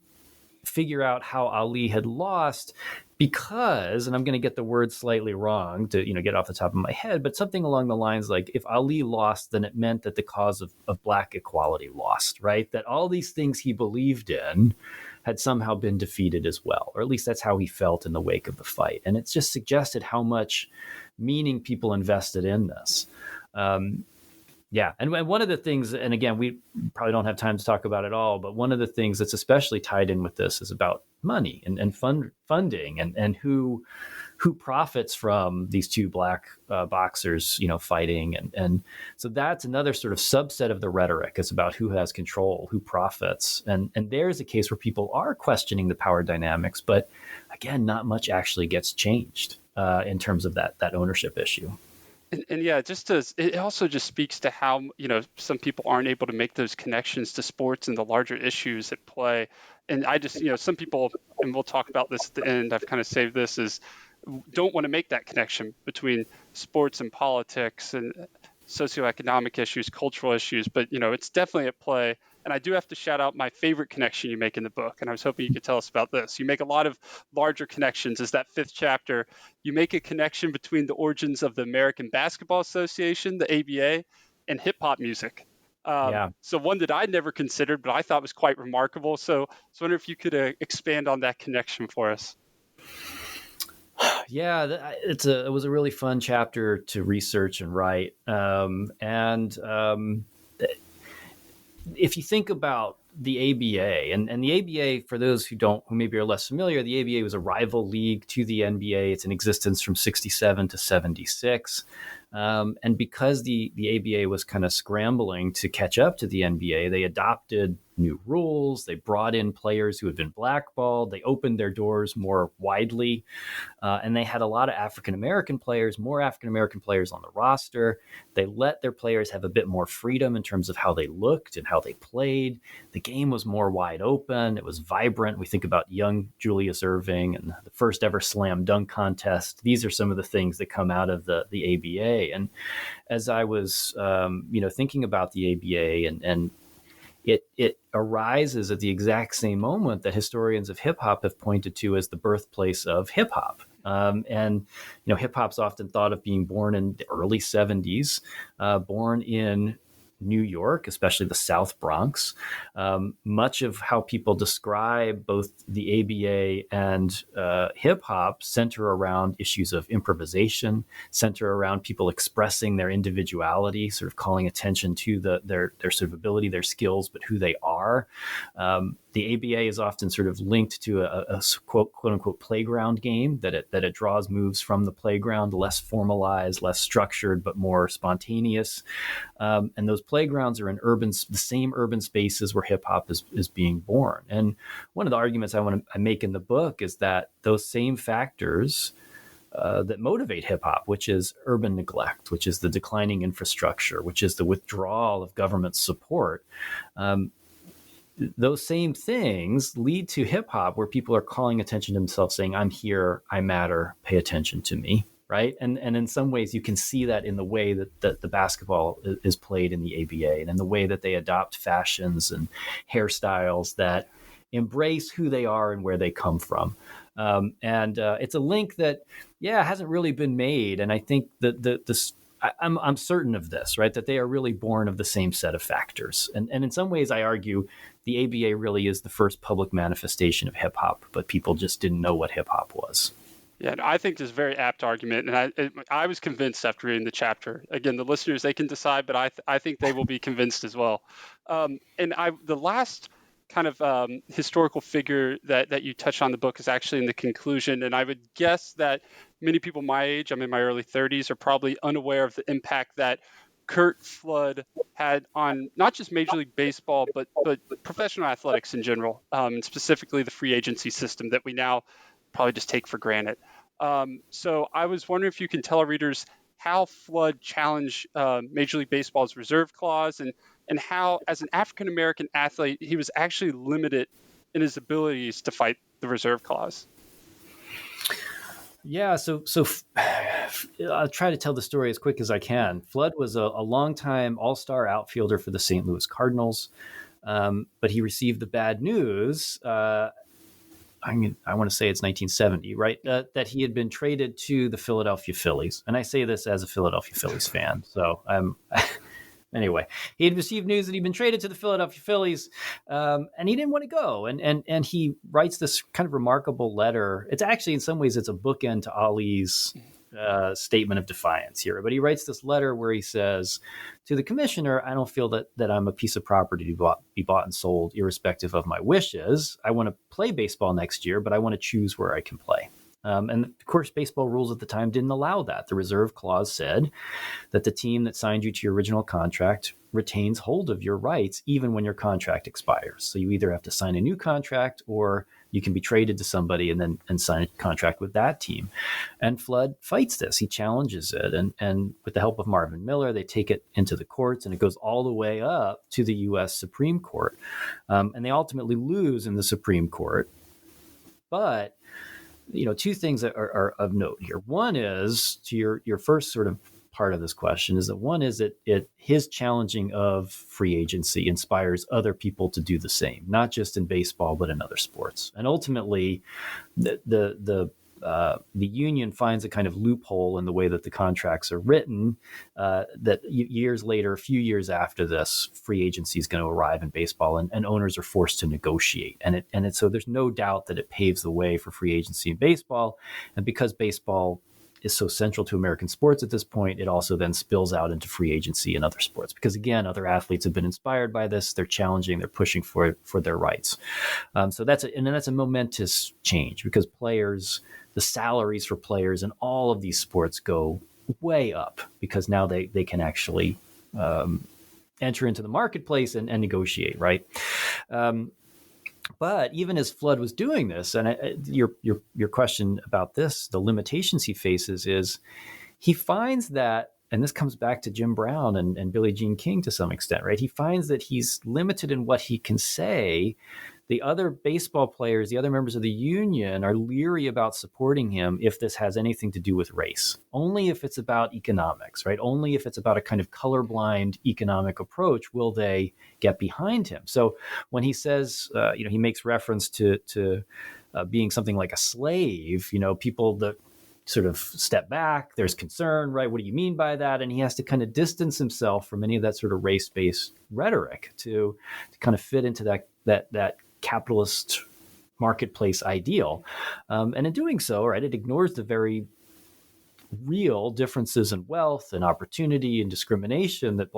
figure out how Ali had lost because, and I'm going to get the word slightly wrong to get off the top of my head, but something along the lines like, if Ali lost, then it meant that the cause of Black equality lost, right? That all these things he believed in had somehow been defeated as well, or at least that's how he felt in the wake of the fight. And it's just suggested how much meaning people invested in this. Yeah. And one of the things, and again, we probably don't have time to talk about it all, but one of the things that's especially tied in with this is about money and funding and who profits from these two Black boxers, fighting. And so that's another sort of subset of the rhetoric. It's about who has control, who profits. And there's a case where people are questioning the power dynamics, but again, not much actually gets changed in terms of that ownership issue. And yeah, it also just speaks to how, some people aren't able to make those connections to sports and the larger issues at play. And I just, some people, and we'll talk about this at the end, I've kind of saved this, is don't want to make that connection between sports and politics and socioeconomic issues, cultural issues, but, it's definitely at play. And I do have to shout out my favorite connection you make in the book. And I was hoping you could tell us about this. You make a lot of larger connections. As that 5th chapter, you make a connection between the origins of the American Basketball Association, the ABA, and hip hop music. So one that I'd never considered, but I thought was quite remarkable. So I was wondering if you could expand on that connection for us. Yeah, it was a really fun chapter to research and write. If you think about the ABA, and the ABA, for those who maybe are less familiar, the ABA was a rival league to the NBA. It's in existence from 67 to 76. And because the ABA was kind of scrambling to catch up to the NBA, they adopted new rules. They brought in players who had been blackballed. They opened their doors more widely. And they had a lot of African-American players, more African-American players on the roster. They let their players have a bit more freedom in terms of how they looked and how they played. The game was more wide open. It was vibrant. We think about young Julius Erving and the first ever slam dunk contest. These are some of the things that come out of the ABA. And as I was, thinking about the ABA and it arises at the exact same moment that historians of hip hop have pointed to as the birthplace of hip hop. And hip hop's often thought of being born in the early 70s, born in New York, especially the South Bronx. Much of how people describe both the ABA and hip hop center around issues of improvisation, center around people expressing their individuality, sort of calling attention to their sort of ability, their skills, but who they are. The ABA is often sort of linked to a quote unquote playground game, that it draws moves from the playground, less formalized, less structured, but more spontaneous. And those playgrounds are in the same urban spaces where hip hop is being born. And one of the arguments I make in the book is that those same factors that motivate hip hop, which is urban neglect, which is the declining infrastructure, which is the withdrawal of government support. Those same things lead to hip hop where people are calling attention to themselves, saying, I'm here, I matter, pay attention to me. Right. And in some ways, you can see that in the way that the basketball is played in the ABA and in the way that they adopt fashions and hairstyles that embrace who they are and where they come from. It's a link that, hasn't really been made. And I think that I'm certain of this, right, that they are really born of the same set of factors. And in some ways, I argue the ABA really is the first public manifestation of hip hop, but people just didn't know what hip hop was. Yeah, I think this is a very apt argument, and I was convinced after reading the chapter. Again, the listeners, they can decide, but I think they will be convinced as well. The last kind of historical figure that you touched on in the book is actually in the conclusion, and I would guess that many people my age, I'm in my early 30s, are probably unaware of the impact that Curt Flood had on not just Major League Baseball, but professional athletics in general, and specifically the free agency system that we now probably just take for granted. So I was wondering if you can tell our readers how Flood challenged Major League Baseball's reserve clause and how, as an African-American athlete, he was actually limited in his abilities to fight the reserve clause. Yeah, so I'll try to tell the story as quick as I can. Flood was a longtime all-star outfielder for the St. Louis Cardinals, but he received the bad news. I want to say it's 1970, right? That he had been traded to the Philadelphia Phillies. And I say this as a Philadelphia Phillies fan. So anyway, he had received news that he'd been traded to the Philadelphia Phillies, and he didn't want to go. And he writes this kind of remarkable letter. It's actually, in some ways, it's a bookend to Ali's statement of defiance here. But he writes this letter where he says, to the commissioner, I don't feel that I'm a piece of property to be bought and sold irrespective of my wishes. I want to play baseball next year, but I want to choose where I can play. And of course, baseball rules at the time didn't allow that. The reserve clause said that the team that signed you to your original contract retains hold of your rights even when your contract expires. So you either have to sign a new contract or you can be traded to somebody and sign a contract with that team. And Flood fights this. He challenges it. And with the help of Marvin Miller, they take it into the courts, and it goes all the way up to the U.S. Supreme Court. And they ultimately lose in the Supreme Court. But two things that are of note here. One is, to your first sort of part of this question, is that one is that his challenging of free agency inspires other people to do the same, not just in baseball, but in other sports. And ultimately, the union finds a kind of loophole in the way that the contracts are written, that years later, a few years after this, free agency is going to arrive in baseball, and owners are forced to negotiate. So there's no doubt that it paves the way for free agency in baseball. And because baseball is so central to American sports at this point, it also then spills out into free agency in other sports. Because again, other athletes have been inspired by this. They're challenging, they're pushing for their rights. So that's a momentous change, because the salaries for players in all of these sports go way up, because now they can actually enter into the marketplace and negotiate, right? But even as Flood was doing this, and your question about this, the limitations he faces, is he finds that, and this comes back to Jim Brown and Billie Jean King to some extent, right? He finds that he's limited in what he can say. The other baseball players, the other members of the union, are leery about supporting him if this has anything to do with race. Only if it's about economics, right? Only if it's about a kind of colorblind economic approach will they get behind him. So when he says, he makes reference to being something like a slave, people that sort of step back, there's concern, right? What do you mean by that? And he has to kind of distance himself from any of that sort of race-based rhetoric to kind of fit into that capitalist marketplace ideal. And in doing so, right, it ignores the very real differences in wealth and opportunity and discrimination that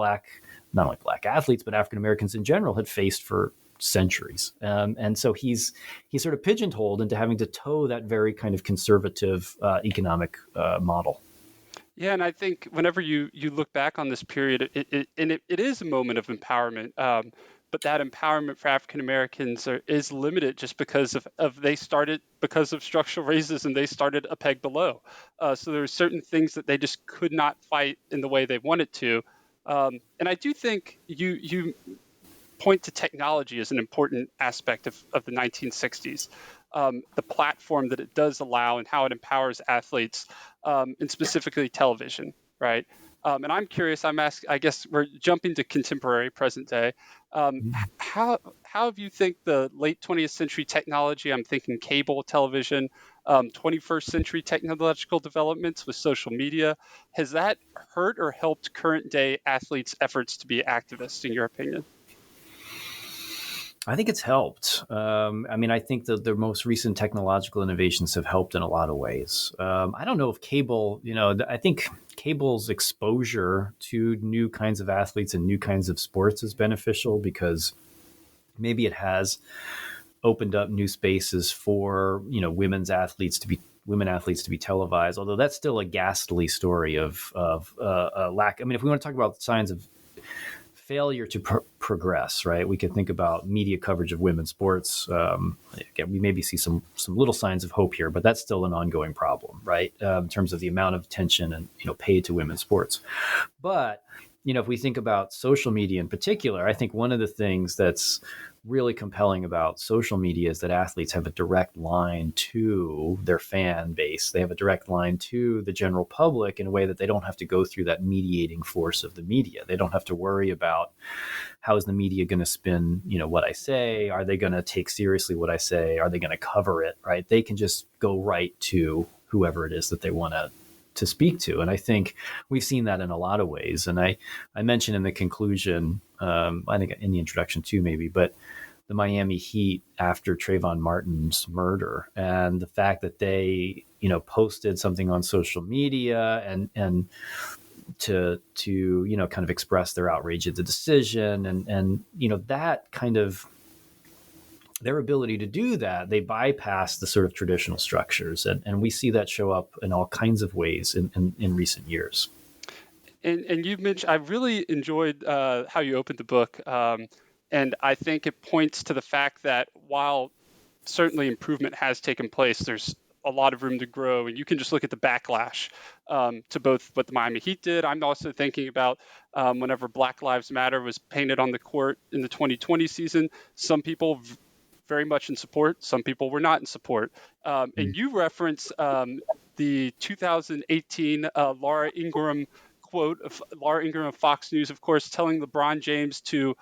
not only Black athletes, but African Americans in general had faced for centuries. And so he's sort of pigeonholed into having to toe that very kind of conservative economic model. Yeah, and I think whenever you look back on this period, it is a moment of empowerment. But that empowerment for African Americans is limited just because of they started because of structural racism. They started a peg below. So there were certain things that they just could not fight in the way they wanted to. And I do think you point to technology as an important aspect of the 1960s. The platform that it does allow and how it empowers athletes, and specifically television, right? And I'm curious. I guess we're jumping to contemporary, present day. How have you think the late 20th century technology? I'm thinking cable television, 21st century technological developments with social media. Has that hurt or helped current day athletes' efforts to be activists, in your opinion? I think it's helped. I mean, I think that the most recent technological innovations have helped in a lot of ways. I don't know if cable, I think cable's exposure to new kinds of athletes and new kinds of sports is beneficial because maybe it has opened up new spaces for, women athletes to be televised. Although that's still a ghastly story of lack. I mean, if we want to talk about signs of failure to progress, right? We could think about media coverage of women's sports. Again, we maybe see some little signs of hope here, but that's still an ongoing problem, right? In terms of the amount of attention and paid to women's sports. But if we think about social media in particular, I think one of the things that's really compelling about social media is that athletes have a direct line to their fan base. They have a direct line to the general public in a way that they don't have to go through that mediating force of the media. They don't have to worry about how is the media going to spin, what I say? Are they going to take seriously what I say? Are they going to cover it, right? They can just go right to whoever it is that they want to speak to. And I think we've seen that in a lot of ways. And I mentioned in the conclusion, I think in the introduction too, maybe, but the Miami Heat after Trayvon Martin's murder and the fact that they, posted something on social media and to kind of express their outrage at the decision and that kind of their ability to do that, they bypass the sort of traditional structures. And we see that show up in all kinds of ways in recent years. And you mentioned, I really enjoyed how you opened the book. And I think it points to the fact that while certainly improvement has taken place, there's a lot of room to grow. And you can just look at the backlash to both what the Miami Heat did. I'm also thinking about whenever Black Lives Matter was painted on the court in the 2020 season, some people very much in support. Some people were not in support. And you reference the 2018 Laura Ingraham quote of Laura Ingraham of Fox News, of course, telling LeBron James to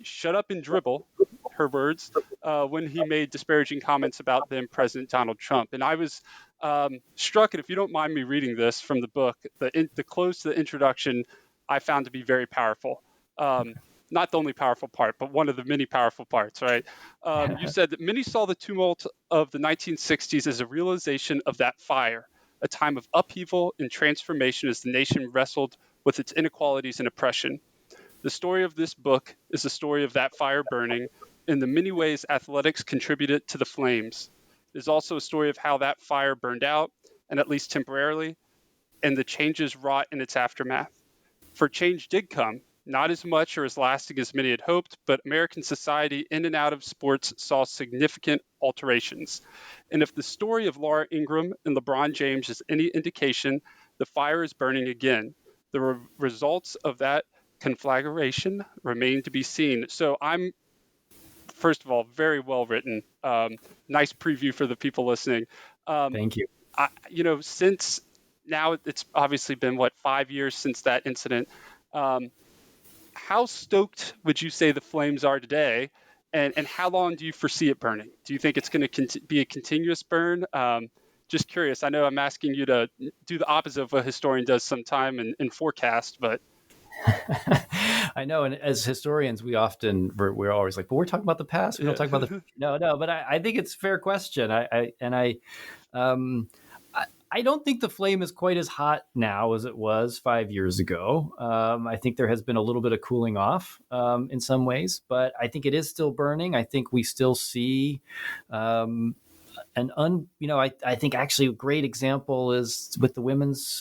shut up and dribble, her words, when he made disparaging comments about then President Donald Trump. And I was struck, and if you don't mind me reading this from the book, the close to the introduction I found to be very powerful. Not the only powerful part, but one of the many powerful parts, right? You said that many saw the tumult of the 1960s as a realization of that fire, a time of upheaval and transformation as the nation wrestled with its inequalities and oppression. The story of this book is the story of that fire burning in the many ways athletics contributed to the flames. It is also a story of how that fire burned out, and at least temporarily, and the changes wrought in its aftermath. For change did come, not as much or as lasting as many had hoped, but American society in and out of sports saw significant alterations. And if the story of Laura Ingraham and LeBron James is any indication, the fire is burning again. The results of that conflagration remain to be seen. So I'm, first of all, very well written. Nice preview for the people listening. Thank you. Since now it's obviously been, 5 years since that incident. How stoked would you say the flames are today? And how long do you foresee it burning? Do you think it's going to be a continuous burn? Just curious. I know I'm asking you to do the opposite of what a historian does sometime and forecast, but I know, and as historians, we're always like, but we're talking about the past. We don't talk about the future. No. But I think it's a fair question. I don't think the flame is quite as hot now as it was 5 years ago. I think there has been a little bit of cooling off in some ways, but I think it is still burning. I think we still see an I think actually a great example is with the women's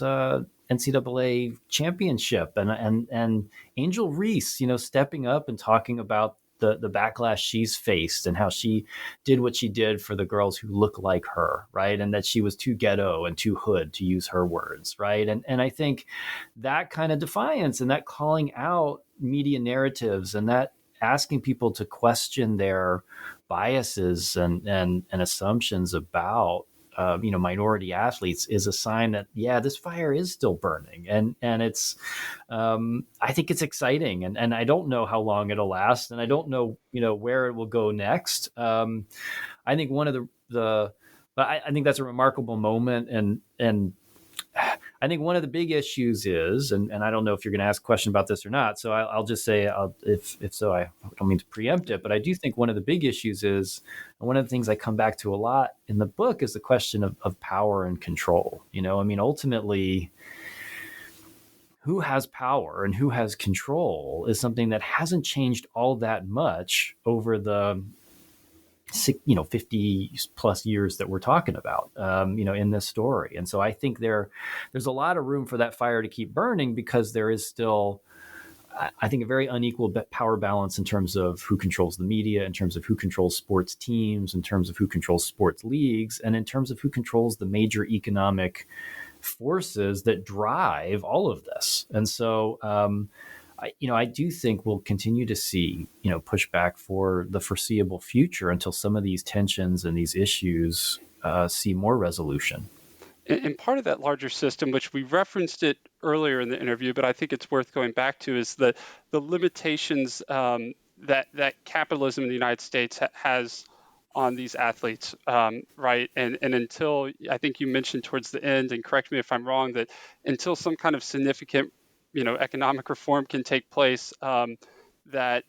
NCAA championship and Angel Reese, stepping up and talking about the backlash she's faced and how she did what she did for the girls who look like her, right? And that she was too ghetto and too hood, to use her words, right? And I think that kind of defiance and that calling out media narratives and that asking people to question their biases and assumptions about minority athletes is a sign that this fire is still burning, and it's I think it's exciting, and I don't know how long it'll last, and I don't know where it will go next. I think one of but I think that's a remarkable moment, and I think one of the big issues is, and I don't know if you're going to ask a question about this or not, so I'll just say, if so, I don't mean to preempt it, but I do think one of the big issues is, and one of the things I come back to a lot in the book is the question of power and control. Ultimately, who has power and who has control is something that hasn't changed all that much over the 50 plus years that we're talking about, in this story. And so I think there's a lot of room for that fire to keep burning, because there is still, I think, a very unequal power balance in terms of who controls the media, in terms of who controls sports teams, in terms of who controls sports leagues, and in terms of who controls the major economic forces that drive all of this. And so, I do think we'll continue to see, pushback for the foreseeable future until some of these tensions and these issues see more resolution. And part of that larger system, which we referenced it earlier in the interview, but I think it's worth going back to, is the limitations that capitalism in the United States has on these athletes, right? And until, I think you mentioned towards the end, and correct me if I'm wrong, that until some kind of significant economic reform can take place, that,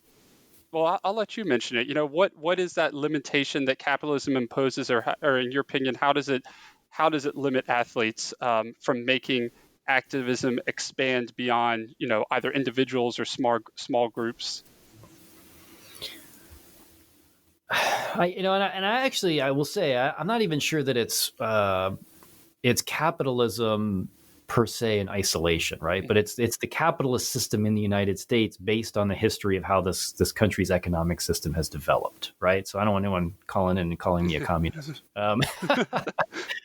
well, I'll let you mention it. What is that limitation that capitalism imposes, or in your opinion, how does it limit athletes from making activism expand beyond, either individuals or small groups? I will say, I'm not even sure that it's capitalism per se in isolation, right? But it's the capitalist system in the United States based on the history of how this country's economic system has developed, right? So I don't want anyone calling in and calling me a communist.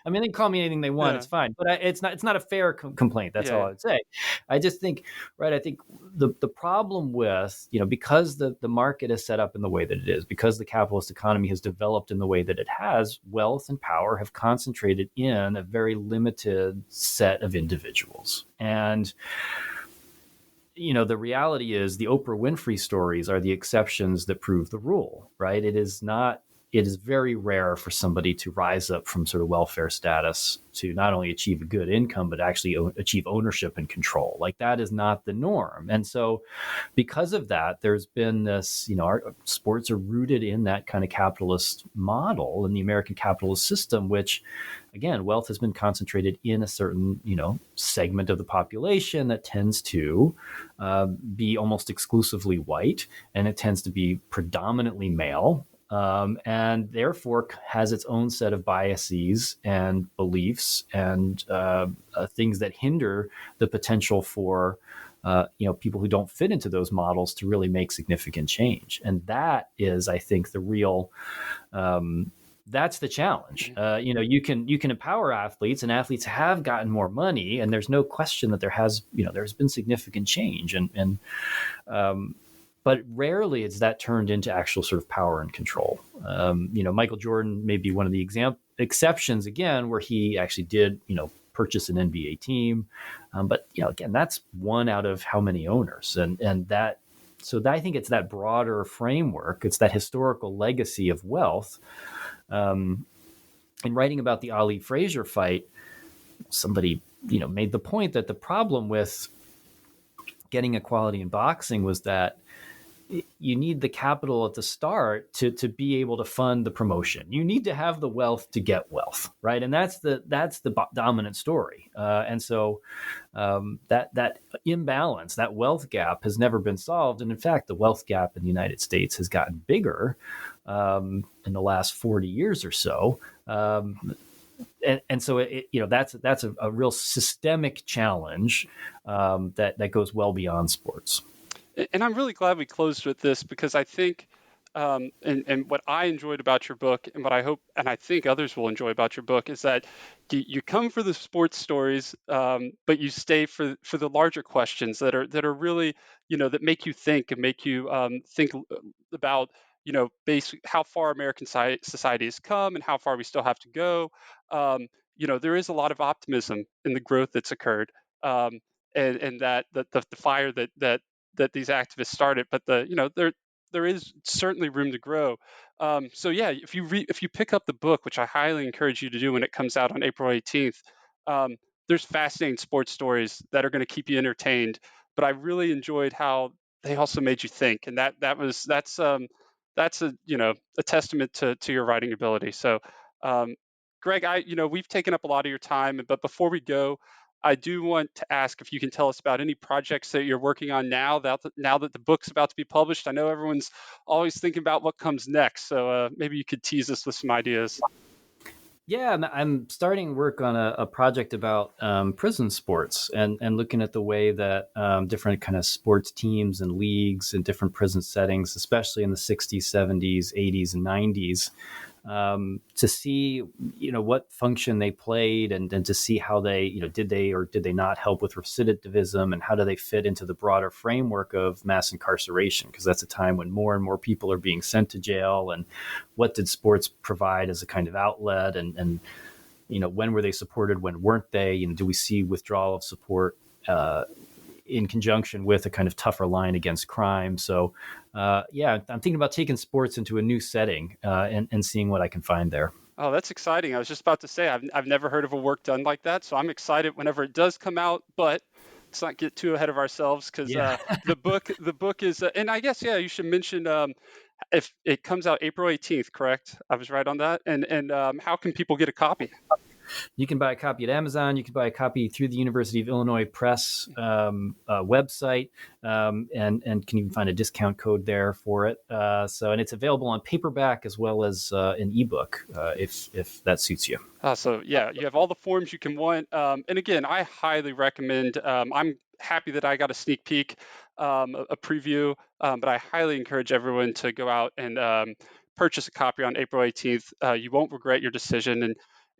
I mean, they can call me anything they want; it's fine. But it's not a fair complaint. That's all I'd say. I just think, right? I think the problem with, because the market is set up in the way that it is, because the capitalist economy has developed in the way that it has, wealth and power have concentrated in a very limited set of individuals. And the reality is, the Oprah Winfrey stories are the exceptions that prove the rule, right? It is very rare for somebody to rise up from sort of welfare status to not only achieve a good income, but actually achieve ownership and control. Like, that is not the norm. And so because of that, there's been this, our sports are rooted in that kind of capitalist model, in the American capitalist system, which, again, wealth has been concentrated in a certain, segment of the population that tends to be almost exclusively white, and it tends to be predominantly male. And therefore has its own set of biases and beliefs and things that hinder the potential for people who don't fit into those models to really make significant change. And that is, I think, the real that's the challenge. You can empower athletes, and athletes have gotten more money, and there's no question that there's been significant change, but rarely is that turned into actual sort of power and control. Michael Jordan may be one of the exceptions, again, where he actually did, purchase an NBA team. But, again, that's one out of how many owners. So I think it's that broader framework. It's that historical legacy of wealth. In writing about the Ali Frazier fight, somebody, made the point that the problem with getting equality in boxing was that you need the capital at the start to be able to fund the promotion. You need to have the wealth to get wealth, right? And that's the dominant story. And so that imbalance, that wealth gap, has never been solved. And in fact, the wealth gap in the United States has gotten bigger in the last 40 years or so. And so that's a real systemic challenge that goes well beyond sports. And I'm really glad we closed with this, because I think, and what I enjoyed about your book, and what I hope and I think others will enjoy about your book, is that you come for the sports stories, but you stay for the larger questions that are really, that make you think and make you think about, basically how far American society has come and how far we still have to go. There is a lot of optimism in the growth that's occurred, and that the fire that these activists started, but there is certainly room to grow. So yeah, if you pick up the book, which I highly encourage you to do when it comes out on April 18th, um, there's fascinating sports stories that are going to keep you entertained. But I really enjoyed how they also made you think, and that's a testament to your writing ability. So, um, Greg, we've taken up a lot of your time, but before we go, I do want to ask if you can tell us about any projects that you're working on now that the book's about to be published. I know everyone's always thinking about what comes next, so maybe you could tease us with some ideas. Yeah, I'm starting work on a project about prison sports and looking at the way that different kind of sports teams and leagues in different prison settings, especially in the 60s, 70s, 80s, and 90s, to see what function they played, and to see how they did they or did they not help with recidivism, and how do they fit into the broader framework of mass incarceration, because that's a time when more and more people are being sent to jail. And what did sports provide as a kind of outlet, and when were they supported, when weren't they, do we see withdrawal of support in conjunction with a kind of tougher line against crime. So, I'm thinking about taking sports into a new setting and seeing what I can find there. Oh, that's exciting. I was just about to say I've never heard of a work done like that, so I'm excited whenever it does come out. But let's not get too ahead of ourselves, because the book is, and I guess you should mention, if it comes out April 18th, correct? I was right on that. And how can people get a copy? You can buy a copy at Amazon. You can buy a copy through the University of Illinois Press website, and can even find a discount code there for it. And it's available on paperback as well as an ebook, if that suits you. So yeah, you have all the forms you can want. And again, I highly recommend. I'm happy that I got a sneak peek, a preview, but I highly encourage everyone to go out and purchase a copy on April 18th. You won't regret your decision.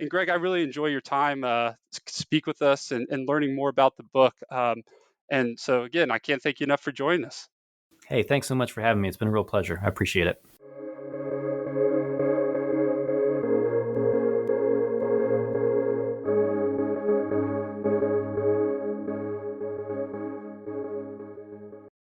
And Greg, I really enjoy your time to speak with us and learning more about the book. And so again, I can't thank you enough for joining us. Hey, thanks so much for having me. It's been a real pleasure. I appreciate it.